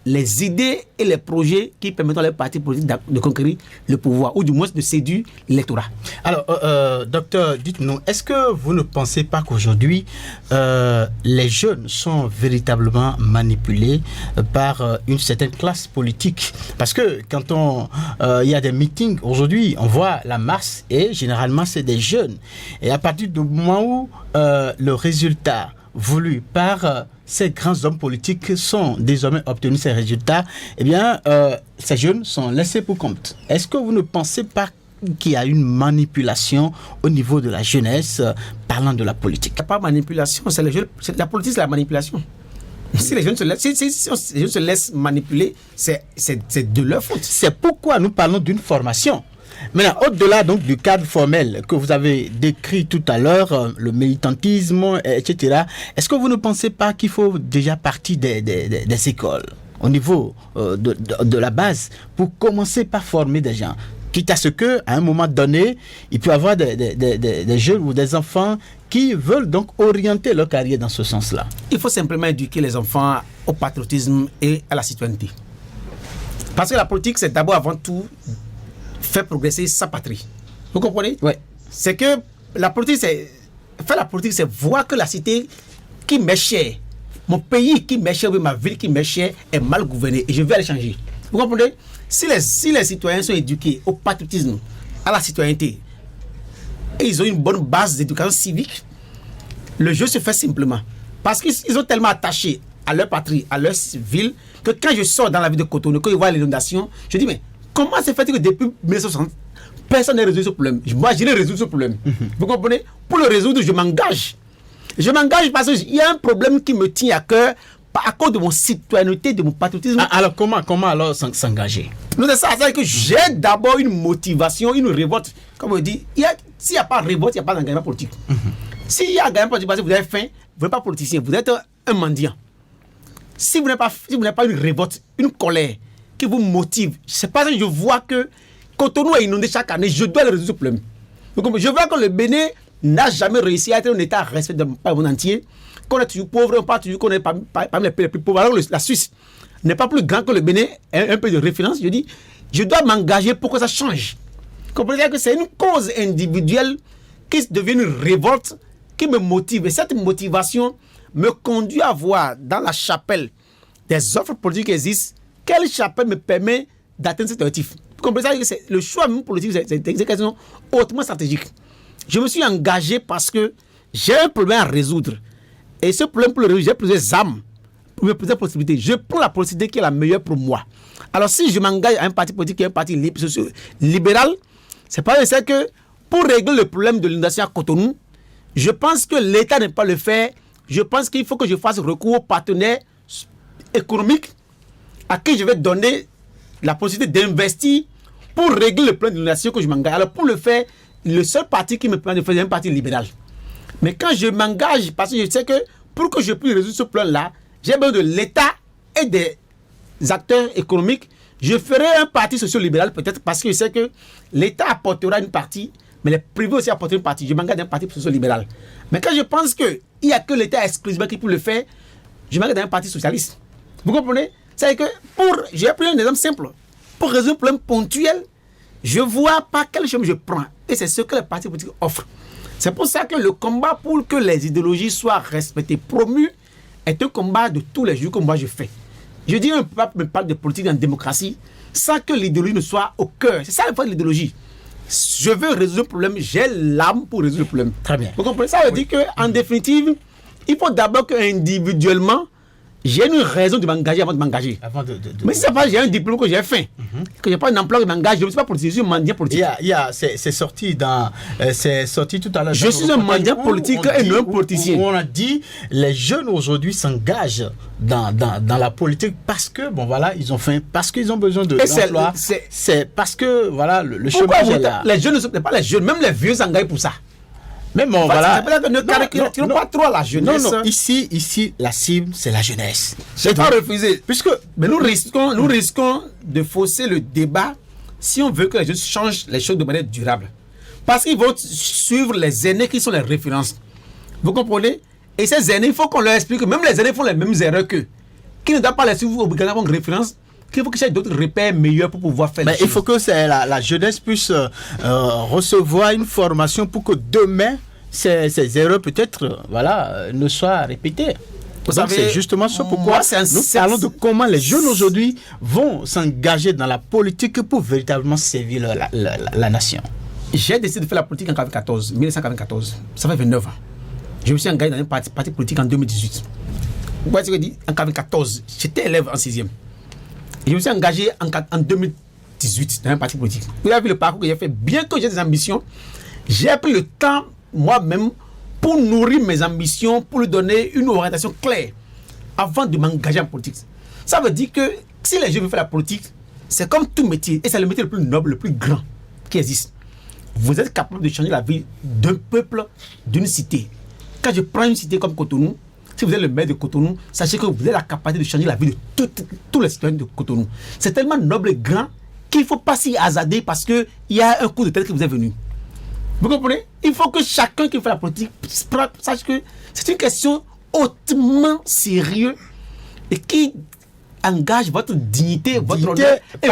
les idées et les projets qui permettent aux partis politiques de conquérir le pouvoir ou du moins de séduire l'électorat. Alors, docteur, dites-nous, est-ce que vous ne pensez pas qu'aujourd'hui, les jeunes sont véritablement manipulés par une certaine classe politique? Parce que quand il y a des meetings, aujourd'hui, on voit la masse et généralement, c'est des jeunes. Et à partir du moment où le résultat voulu par ces grands hommes politiques sont désormais obtenus ces résultats, eh bien, ces jeunes sont laissés pour compte. Est-ce que vous ne pensez pas qu'il y a une manipulation au niveau de la jeunesse parlant de la politique? Il n'y a pas de manipulation, c'est les jeunes, la politique, c'est la manipulation. Si les jeunes se laissent manipuler, c'est de leur faute. C'est pourquoi nous parlons d'une formation. Maintenant, au-delà donc du cadre formel que vous avez décrit tout à l'heure, le militantisme, etc., est-ce que vous ne pensez pas qu'il faut déjà partir des écoles au niveau de la base pour commencer par former des gens? quitte à ce qu'à un moment donné, il peut y avoir des jeunes ou des enfants qui veulent donc orienter leur carrière dans ce sens-là. Il faut simplement éduquer les enfants au patriotisme et à la citoyenneté. Parce que la politique, c'est d'abord avant tout faire progresser sa patrie. Vous comprenez? Oui. C'est que la politique, faire la politique, c'est voir que la cité qui m'est chère, mon pays qui m'est cher, ma ville qui m'est chère, est mal gouvernée et je vais aller changer. Vous comprenez? Si les citoyens sont éduqués au patriotisme, à la citoyenneté, et ils ont une bonne base d'éducation civique, le jeu se fait simplement. Parce qu'ils sont tellement attachés à leur patrie, à leur ville, que quand je sors dans la ville de Cotonou, quand je vois l'inondation, je dis, mais comment se fait-il que depuis 1960, personne n'a résolu ce problème? Moi, je l'ai résolu ce problème. Vous comprenez? Pour le résoudre, je m'engage. Je m'engage parce qu'il y a un problème qui me tient à cœur à cause de mon citoyenneté, de mon patriotisme. Alors, comment alors s'engager? Nous, c'est ça, c'est que j'ai d'abord une motivation, une révolte. Comme on dit, s'il n'y a pas de révolte, il n'y a pas d'engagement politique. S'il y a un engagement politique, parce que vous avez faim, vous n'êtes pas politicien, vous êtes un mendiant. Si vous n'avez pas une révolte, une colère qui vous motive, c'est parce que je vois que Cotonou est inondé chaque année, je dois le résoudre ce problème. Donc, je vois que le Bénin n'a jamais réussi à être un État respecté par le monde entier, qu'on est toujours pauvre, on parle toujours qu'on est parmi les pays les plus pauvres. Alors la Suisse n'est pas plus grand que le Bénin, un peu de référence. Je dis, je dois m'engager pour que ça change. Comprenez que c'est une cause individuelle qui devient une révolte qui me motive. Et cette motivation me conduit à voir dans la chapelle des offres politiques qui existent, quelle chapelle me permet d'atteindre cet objectif. Vous comprenez que le choix même politique, c'est une question hautement stratégique. Je me suis engagé parce que j'ai un problème à résoudre. Et ce problème, pour le résoudre, j'ai plusieurs armes, plusieurs possibilités. Je prends la possibilité qui est la meilleure pour moi. Alors, si je m'engage à un parti politique qui est un parti libéral, c'est pas nécessaire que pour régler le problème de l'inondation à Cotonou, je pense que l'État n'est pas le faire. Je pense qu'il faut que je fasse recours aux partenaires économiques à qui je vais donner la possibilité d'investir pour régler le problème de l'inondation que je m'engage. Alors, pour le faire, le seul parti qui me permet de faire, c'est un parti libéral. Mais quand je m'engage, parce que je sais que pour que je puisse résoudre ce problème-là, j'ai besoin de l'État et des acteurs économiques. Je ferai un parti socio-libéral peut-être parce que je sais que l'État apportera une partie, mais les privés aussi apporteront une partie. Je m'engage dans un parti socio-libéral. Mais quand je pense qu'il n'y a que l'État exclusivement qui peut le faire, je m'engage dans un parti socialiste. Vous comprenez? C'est que j'ai pris un exemple simple. Pour résoudre un problème ponctuel, je ne vois pas quel chemin je prends. Et c'est ce que les partis politiques offrent. C'est pour ça que le combat pour que les idéologies soient respectées, promues, est un combat de tous les jours que moi je fais. Je dis un peuple me parle de politique en démocratie sans que l'idéologie ne soit au cœur. C'est ça le point de l'idéologie. Je veux résoudre le problème, j'ai l'âme pour résoudre le problème. Très bien. Vous comprenez? Ça veut dire qu'en définitive, il faut d'abord qu'individuellement, j'ai une raison de m'engager avant de m'engager. Mais si c'est pas j'ai un diplôme que j'ai fait, que j'ai pas un emploi que je m'engage, je ne suis pas politique, je suis un mendiant politique. C'est sorti tout à l'heure. Je suis un mendiant politique et non un politicien. On a dit les jeunes aujourd'hui s'engagent dans la politique parce que ils ont faim, parce qu'ils ont besoin d'emploi. C'est parce que le chômage est là. Les jeunes ne sont pas les jeunes, même les vieux s'engagent pour ça. Mais bon, voilà. Ne caricaturons pas trop la jeunesse. Non, ici, la cible, c'est la jeunesse. C'est pas refusé. Mais nous risquons de fausser le débat si on veut que les jeunes changent les choses de manière durable. Parce qu'ils vont suivre les aînés qui sont les références. Vous comprenez? Et ces aînés, il faut qu'on leur explique que même les aînés font les mêmes erreurs qu'eux. Qui ne doivent pas les suivre obligatoirement comme référence. Qu'il faut qu'ils aient d'autres repères meilleurs pour pouvoir faire les choses. Il faut que la jeunesse puisse recevoir une formation pour que demain, ces erreurs peut-être ne soient répétées. Donc c'est justement ça pourquoi nous parlons de comment les jeunes aujourd'hui vont s'engager dans la politique pour véritablement servir la nation. J'ai décidé de faire la politique en 1994. Ça fait 29 ans. Je me suis engagé dans un parti politique en 2018. Vous voyez ce que je dis? En 1994, j'étais élève en 6e. Je me suis engagé en 2018 dans un parti politique. Vous avez vu le parcours que j'ai fait. Bien que j'ai des ambitions, j'ai pris le temps moi-même pour nourrir mes ambitions, pour lui donner une orientation claire avant de m'engager en politique. Ça veut dire que si les jeunes veulent faire la politique, c'est comme tout métier, et c'est le métier le plus noble, le plus grand qui existe. Vous êtes capable de changer la vie d'un peuple, d'une cité. Quand je prends une cité comme Cotonou, si vous êtes le maire de Cotonou, sachez que vous avez la capacité de changer la vie de tous les citoyens de Cotonou. C'est tellement noble et grand qu'il ne faut pas s'y hasarder parce qu'il y a un coup de tête qui vous est venu. Vous comprenez? Il faut que chacun qui fait la politique sache que c'est une question hautement sérieuse et qui engage votre dignité, votre honneur et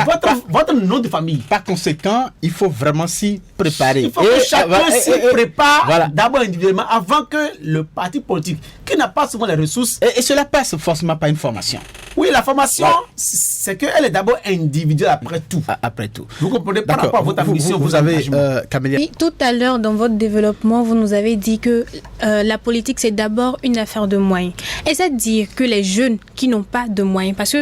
votre nom de famille. Par conséquent, il faut vraiment s'y préparer. Il faut que chacun s'y prépare d'abord individuellement avant que le parti politique, qui n'a pas souvent les ressources... Et cela passe forcément par une formation. Oui, la formation, c'est qu'elle est d'abord individuelle après tout. Après tout. Vous comprenez par rapport à votre ambition, vous avez... Camélia. Oui, tout à l'heure, dans votre développement, vous nous avez dit que la politique, c'est d'abord une affaire de moyens. Est-ce à dire que les jeunes qui n'ont pas de moyens, parce que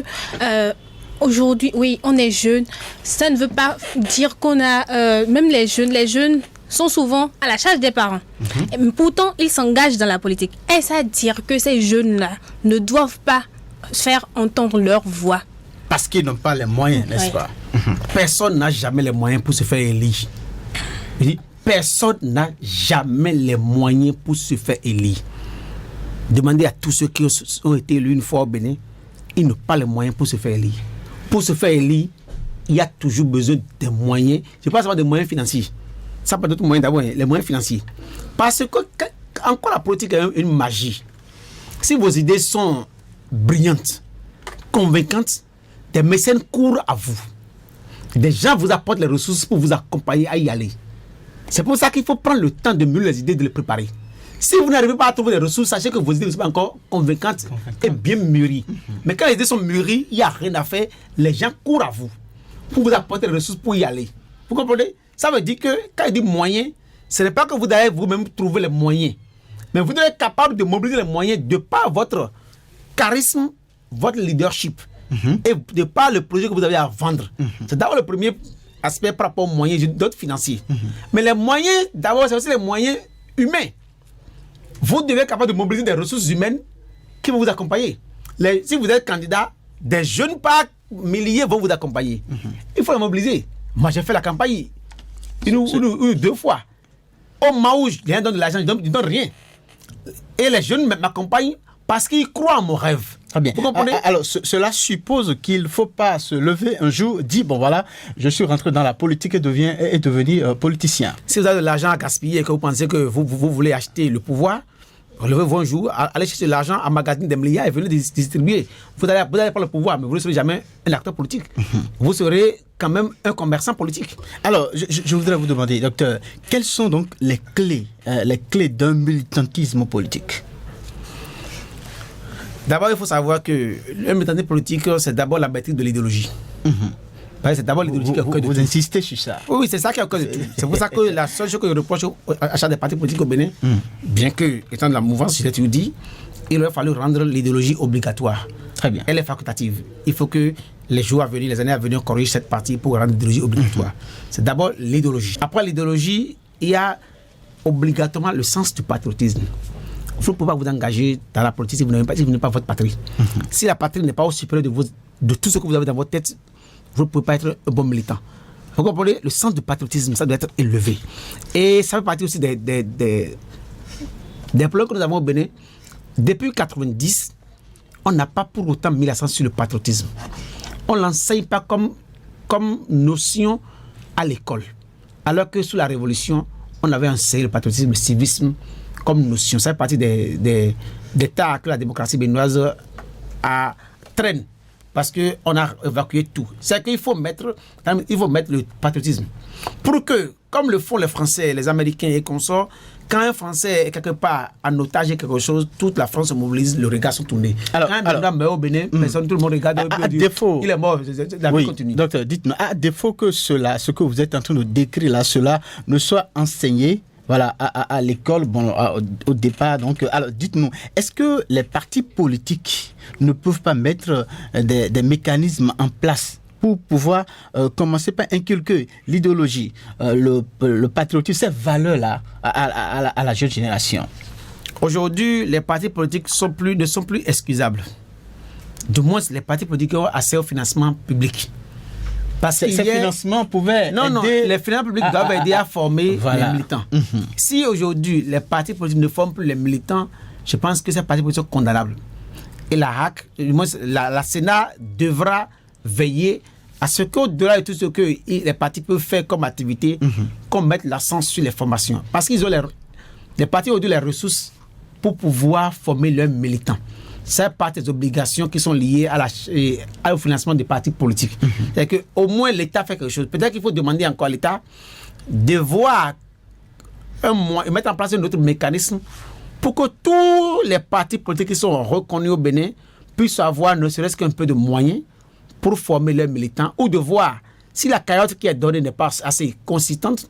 aujourd'hui, oui, on est jeunes, ça ne veut pas dire qu'on a... même les jeunes sont souvent à la charge des parents. Et pourtant, ils s'engagent dans la politique. Est-ce à dire que ces jeunes-là ne doivent pas faire entendre leur voix? Parce qu'ils n'ont pas les moyens, n'est-ce pas? Personne n'a jamais les moyens pour se faire élire. Personne n'a jamais les moyens pour se faire élire. Demandez à tous ceux qui ont été élus une fois au Bénin, ils n'ont pas les moyens pour se faire élire. Pour se faire élire, il y a toujours besoin de moyens. Je ne parle pas des moyens financiers. Ça peut être d'autres moyens d'abord, les moyens financiers. Parce que, encore la politique est une magie. Si vos idées sont brillantes, convaincantes, des mécènes courent à vous. Des gens vous apportent les ressources pour vous accompagner à y aller. C'est pour ça qu'il faut prendre le temps de mûrir les idées, de les préparer. Si vous n'arrivez pas à trouver des ressources, sachez que vos idées ne sont pas encore convaincantes et bien mûries. Mais quand les idées sont mûries, il n'y a rien à faire. Les gens courent à vous pour vous apporter les ressources pour y aller. Vous comprenez? Ça veut dire que quand il dit moyens, ce n'est pas que vous allez vous-même trouver les moyens. Mais vous devez être capable de mobiliser les moyens de par votre charisme, votre leadership et de par le projet que vous avez à vendre. C'est d'abord le premier aspect par rapport aux moyens, d'autres financiers. Mais les moyens, d'abord, c'est aussi les moyens humains. Vous devez être capable de mobiliser des ressources humaines qui vont vous accompagner. Si vous êtes candidat, des jeunes par milliers vont vous accompagner. Il faut les mobiliser. Moi, j'ai fait la campagne une ou deux fois. Au moment où je donne de l'argent, je ne donne rien. Et les jeunes m'accompagnent parce qu'ils croient en mon rêve. Très bien. Vous comprenez? Alors, cela suppose qu'il ne faut pas se lever un jour, dire, bon voilà, je suis rentré dans la politique et devenir politicien. Si vous avez de l'argent à gaspiller et que vous pensez que vous voulez acheter le pouvoir, relevez-vous un jour, allez chercher de l'argent à magasiner des milliards et venez distribuer. Vous allez prendre le pouvoir, mais vous ne serez jamais un acteur politique. Vous serez quand même un commerçant politique. Alors, je voudrais vous demander, docteur, quelles sont donc les clés d'un militantisme politique? D'abord, il faut savoir que le militantisme politique, c'est d'abord la maîtrise de l'idéologie. C'est d'abord l'idéologie qui est au cœur de tout. Vous insistez sur ça? Oui, c'est ça qui est au cœur de tout. C'est pour ça que la seule chose que je reproche à chaque des partis politiques au Bénin, bien que, étant de la mouvance, je l'ai dit, il aurait fallu rendre l'idéologie obligatoire. Très bien. Elle est facultative. Il faut que les jours à venir, les années à venir, corrigent cette partie pour rendre l'idéologie obligatoire. C'est d'abord l'idéologie. Après l'idéologie, il y a obligatoirement le sens du patriotisme. Vous ne pouvez pas vous engager dans la politique si vous n'avez pas votre patrie. Si la patrie n'est pas au supérieur de tout ce que vous avez dans votre tête, vous ne pouvez pas être un bon militant. Vous comprenez? Le sens du patriotisme, ça doit être élevé. Et ça fait partie aussi des problèmes que nous avons au Bénin. Depuis 1990, on n'a pas pour autant mis l'accent sur le patriotisme. On ne l'enseigne pas comme notion à l'école. Alors que sous la Révolution, on avait enseigné le patriotisme, le civisme comme notion. Ça fait partie des tas que la démocratie béninoise traîne. Parce qu'on a évacué tout. C'est qu'il faut mettre le patriotisme. Pour que, comme le font les Français, les Américains et consorts, quand un Français est quelque part en otage quelque chose, toute la France se mobilise, le regard sont tournés. Quand un Béninois meurt au Bénin, tout le monde regarde. À défaut, il est mort, la vie continue. Docteur, dites-nous, à défaut que ce que vous êtes en train de décrire là, cela ne soit enseigné, voilà, à l'école, au départ. Donc, alors, dites-nous, est-ce que les partis politiques ne peuvent pas mettre des mécanismes en place pour pouvoir commencer par inculquer l'idéologie, le patriotisme, ces valeurs-là à la jeune génération? Aujourd'hui, les partis politiques ne sont plus excusables. Du moins, les partis politiques ont accès au financement public. Parce que ces financements pouvaient aider... les financements publics doivent aider à former les militants. Si aujourd'hui, les partis politiques ne forment plus les militants, je pense que ces partis politiques sont condamnables. Et la HAC, la Sénat devra veiller à ce qu'au-delà de tout ce que les partis peuvent faire comme activité, qu'on mette l'accent sur les formations. Parce qu'ils ont les partis ont les ressources pour pouvoir former leurs militants. C'est pas des obligations qui sont liées au financement des partis politiques. C'est-à-dire qu'au moins l'État fait quelque chose. Peut-être qu'il faut demander encore à l'État de voir et mettre en place un autre mécanisme pour que tous les partis politiques qui sont reconnus au Bénin puissent avoir ne serait-ce qu'un peu de moyens pour former leurs militants, ou de voir si la cagnotte qui est donnée n'est pas assez consistante,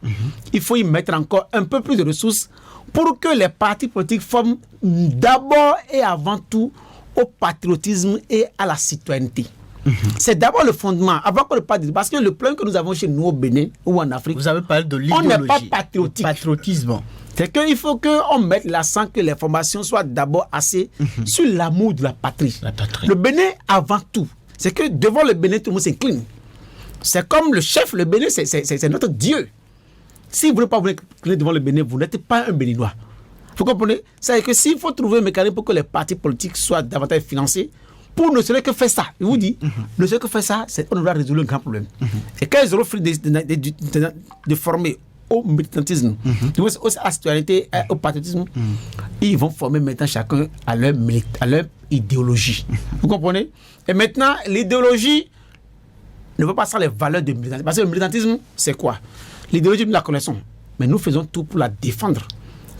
il faut y mettre encore un peu plus de ressources pour que les partis politiques forment d'abord et avant tout au patriotisme et à la citoyenneté. C'est d'abord le fondement, avant qu'on ne parle de... Parce que le problème que nous avons chez nous au Bénin ou en Afrique, vous avez parlé de l'idéologie, on n'est pas patriotique. Patriotisme. C'est qu'il faut qu'on mette l'accent que les formations soient d'abord assez sur l'amour de la patrie. Le Bénin avant tout. C'est que devant le Bénin, tout le monde s'incline. C'est comme le chef, le Bénin, c'est notre Dieu. Si vous ne voulez pas vous incliner devant le Bénin, vous n'êtes pas un Béninois. Vous comprenez? C'est que s'il faut trouver un mécanisme pour que les partis politiques soient davantage financés, pour ne serait que faire ça, je vous dis, ne serait que faire ça, on doit résoudre un grand problème. Et quand ils auront fait de former au militantisme, à la citoyenneté, au patriotisme, ils vont former maintenant chacun à leur idéologie. Vous comprenez? Et maintenant, l'idéologie ne veut pas ça les valeurs du militantisme. Parce que le militantisme, c'est quoi? L'idéologie, nous la connaissons. Mais nous faisons tout pour la défendre.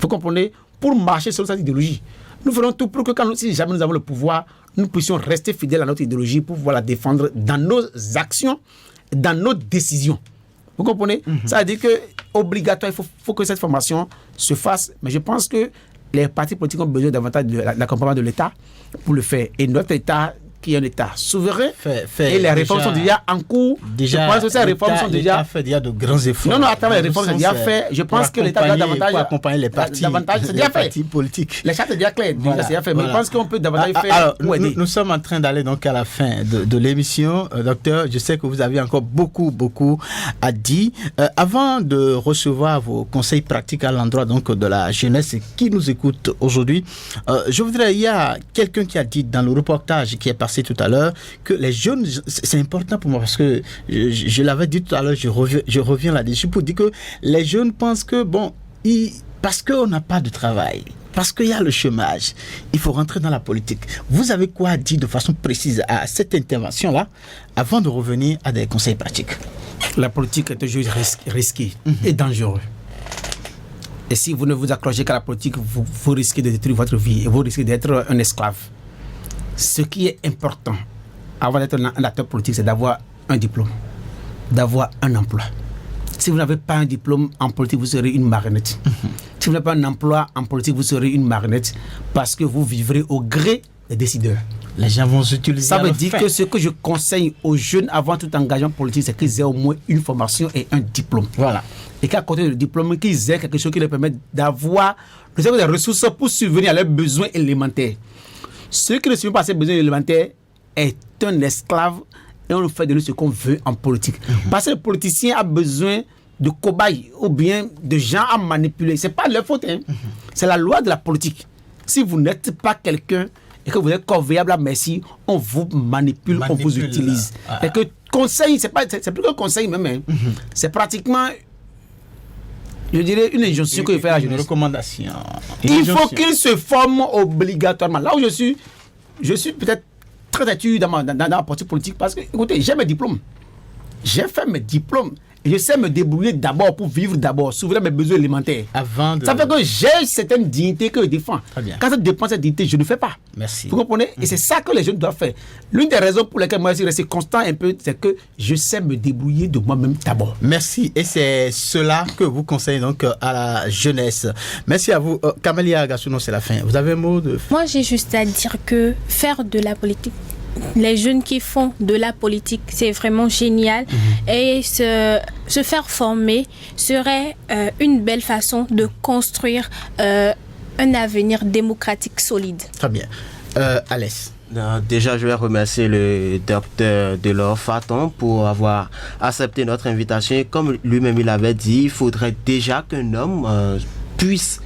Vous comprenez? Pour marcher sur cette idéologie. Nous ferons tout pour que si jamais nous avons le pouvoir, nous puissions rester fidèles à notre idéologie pour pouvoir la défendre dans nos actions, dans nos décisions. Vous comprenez? Ça veut dire que obligatoire, il faut que cette formation se fasse. Mais je pense que les partis politiques ont besoin davantage de l'accompagnement de l'État pour le faire. Et notre État, qui est un État souverain, et les réformes sont déjà en cours. Je pense que ces réformes sont déjà fait déjà de grands efforts. Non, attends, les réformes sont déjà faites. Je pense que l'État doit davantage accompagner les partis, c'est déjà fait. Politiques. Les chartes sont déjà claires, c'est déjà fait. Mais je pense qu'on peut davantage faire. Alors, nous sommes en train d'aller donc à la fin de l'émission. Docteur, je sais que vous avez encore beaucoup à dire. Avant de recevoir vos conseils pratiques à l'endroit donc de la jeunesse qui nous écoute aujourd'hui, je voudrais, il y a quelqu'un qui a dit dans le reportage qui est passé tout à l'heure que les jeunes, c'est important pour moi parce que je l'avais dit tout à l'heure, je reviens là-dessus pour dire que les jeunes pensent que parce qu'on n'a pas de travail, parce qu'il y a le chômage, il faut rentrer dans la politique. Vous avez quoi à dire de façon précise à cette intervention-là avant de revenir à des conseils pratiques? La politique est toujours risquée et dangereuse. Et si vous ne vous accrochez qu'à la politique, vous risquez de détruire votre vie et vous risquez d'être un esclave. Ce qui est important avant d'être un acteur politique, c'est d'avoir un diplôme, d'avoir un emploi. Si vous n'avez pas un diplôme en politique, vous serez une marionnette. Si vous n'avez pas un emploi en politique, vous serez une marionnette parce que vous vivrez au gré des décideurs. Les gens vont s'utiliser. Ça veut dire que ce que je conseille aux jeunes avant tout engagement politique, c'est qu'ils aient au moins une formation et un diplôme. Voilà. Et qu'à côté du diplôme, qu'ils aient quelque chose qui leur permette d'avoir des ressources pour subvenir à leurs besoins élémentaires. Ceux qui ne suivent pas ces besoins élémentaires est un esclave et on fait de lui ce qu'on veut en politique. Parce que le politicien a besoin de cobayes ou bien de gens à manipuler. Ce n'est pas leur faute. C'est la loi de la politique. Si vous n'êtes pas quelqu'un et que vous êtes corvéable à merci, on vous manipule, on vous utilise. Et que conseil, c'est plus qu'un conseil même. C'est pratiquement, je dirais, une injonction que je fais à la jeunesse. Une recommandation. Il faut qu'ils se forment obligatoirement. Là où je suis peut-être très têtu dans la partie politique parce que, écoutez, j'ai mes diplômes. J'ai fait mes diplômes. Et je sais me débrouiller d'abord pour vivre d'abord, s'ouvrir mes besoins élémentaires. Ça fait que j'ai certaines dignités que je défends. Quand ça dépend de cette dignité, je ne fais pas. Merci. Vous comprenez? Et c'est ça que les jeunes doivent faire. L'une des raisons pour lesquelles moi je suis resté constant un peu, c'est que je sais me débrouiller de moi-même d'abord. Merci. Et c'est cela que vous conseillez donc à la jeunesse. Merci à vous. Camélia Gassouno, c'est la fin. Vous avez un mot de... Moi, j'ai juste à dire que faire de la politique, les jeunes qui font de la politique, c'est vraiment génial. Et se faire former serait une belle façon de construire un avenir démocratique solide. Très bien. Alès. Déjà, je vais remercier le docteur Delors Faton pour avoir accepté notre invitation. Comme lui-même il avait dit, il faudrait déjà qu'un homme puisse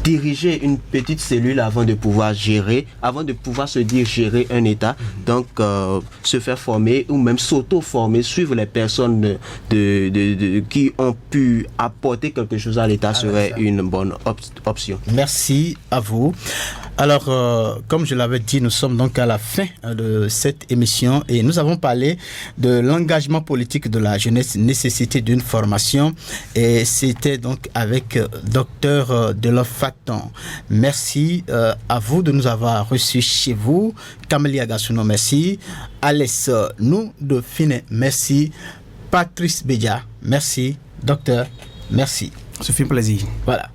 diriger une petite cellule avant de pouvoir se dire gérer un État. Donc, se faire former ou même s'auto-former, suivre les personnes qui ont pu apporter quelque chose à l'État serait une bonne option. Merci à vous. Alors, comme je l'avais dit, nous sommes donc à la fin de cette émission et nous avons parlé de l'engagement politique de la jeunesse, nécessité d'une formation, et c'était donc avec Dr Delofatan. Merci à vous de nous avoir reçus chez vous. Camélia Gassuno, merci. Alès Nou Dauphine, merci. Patrice Bédia, merci. Docteur, merci. Ce fut un plaisir. Voilà.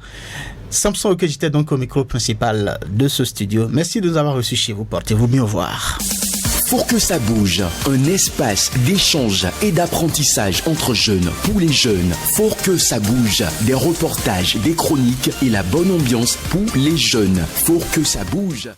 Samson Oke, j'étais donc au micro principal de ce studio. Merci de nous avoir reçus chez vous. Portez-vous bien, au revoir. Pour que ça bouge, un espace d'échange et d'apprentissage entre jeunes pour les jeunes. Pour que ça bouge, des reportages, des chroniques et la bonne ambiance pour les jeunes. Pour que ça bouge.